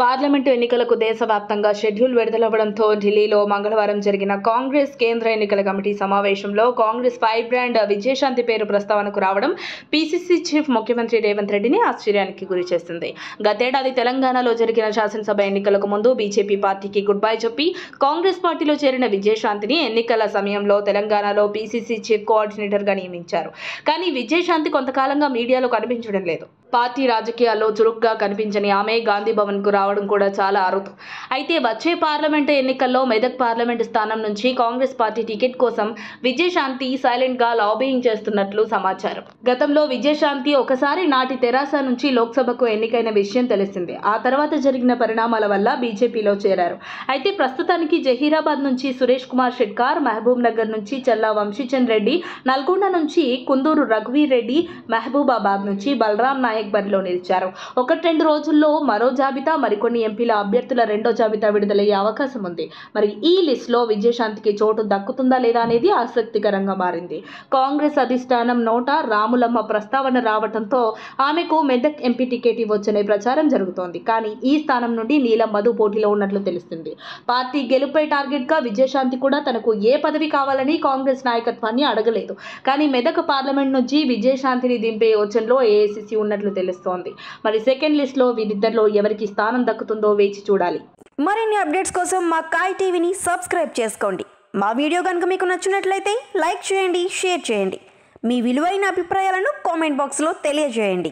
Parliament ఎన్నికలకు దేశవ్యాప్తంగా schedule విడుదలవ్వడంతో ఢిల్లీలో మంగళవారం జరిగిన కాంగ్రెస్ కేంద్ర ఎన్నికల కమిటీ సమావేశంలో కాంగ్రెస్ ఫైర్ బ్రాండ్ విజయశాంతి పేరు ప్రస్తావనకు రావడం పీసీసీ చీఫ్ ముఖ్యమంత్రి రేవంత్ రెడ్డిని ఆశ్చర్యానికి గురిచేసింది. గతేడాది తెలంగాణలో జరిగిన శాసనసభ ఎన్నికలకు ముందు బీజేపీ పార్టీకి గుడ్ బై చెప్పి కాంగ్రెస్ పార్టీలో చేరిన విజయశాంతిని ఎన్నికల సమయంలో తెలంగాణలో పీసీసీ చీఫ్ కోఆర్డినేటర్గా నియమించారు. కానీ విజయశాంతి కొంతకాలంగా మీడియాలో కనిపించడం లేదు. పార్టీ రాజకీయాల్లో చురుగ్గా కనిపించని ఆమె గాంధీ భవన్కు రావడం కూడా చాలా అరుదు. అయితే వచ్చే పార్లమెంటు ఎన్నికల్లో మెదక్ పార్లమెంటు స్థానం నుంచి కాంగ్రెస్ పార్టీ టికెట్ కోసం విజయశాంతి సైలెంట్గా లాబియింగ్ చేస్తున్నట్లు సమాచారం. గతంలో విజయశాంతి ఒకసారి నాటి తెరాస నుంచి లోక్సభకు ఎన్నికైన విషయం తెలిసిందే. ఆ తర్వాత జరిగిన పరిణామాల వల్ల బీజేపీలో చేరారు. అయితే ప్రస్తుతానికి జహీరాబాద్ నుంచి సురేష్ కుమార్ షెట్కార్, మహబూబ్ నగర్ నుంచి చల్లా వంశీచంద్ రెడ్డి, నల్గొండ నుంచి కుందూరు రఘువీర్ రెడ్డి, మహబూబాబాద్ నుంచి బలరాం నాయక్ బరిలో నిలిచారు. 1-2 రోజుల్లో మరో జాబితా, మరికొన్ని ఎంపీల అభ్యర్థుల రెండో జాబితా విడుదలయ్యే అవకాశం ఉంది. మరి ఈ లిస్టులో విజయశాంతికి చోటు దక్కుతుందా లేదా అనేది ఆసక్తికరంగా మారింది. కాంగ్రెస్ అధిష్టానం నోట రాములమ్మ ప్రస్తావన రావడంతో ఆమెకు మెదక్ ఎంపీ టికెట్ ఇవ్వొచ్చనే ప్రచారం జరుగుతోంది. కానీ ఈ స్థానం నుండి నీలం మధు పోటీలో ఉన్నట్లు తెలుస్తుంది. పార్టీ గెలుపై టార్గెట్గా విజయశాంతి కూడా తనకు ఏ పదవి కావాలని కాంగ్రెస్ నాయకత్వాన్ని అడగలేదు. కానీ మెదక్ పార్లమెంట్ నుంచి విజయశాంతిని దింపే యోచనలో ఏఐసీసీ ఉన్నట్లు తెలుస్తోంది. మరి సెకండ్ లిస్ట్ లో వీరిద్దరిలో ఎవరికి స్థానం దక్కుతుందో వేచి చూడాలి. మరిన్ని అప్డేట్స్ కోసం మా కాయ్ టీవీని సబ్స్క్రైబ్ చేసుకోండి. మా వీడియో కనుక మీకు నచ్చినట్లయితే లైక్ చేయండి, షేర్ చేయండి. మీ విలువైన అభిప్రాయాలను కామెంట్ బాక్స్లో తెలియజేయండి.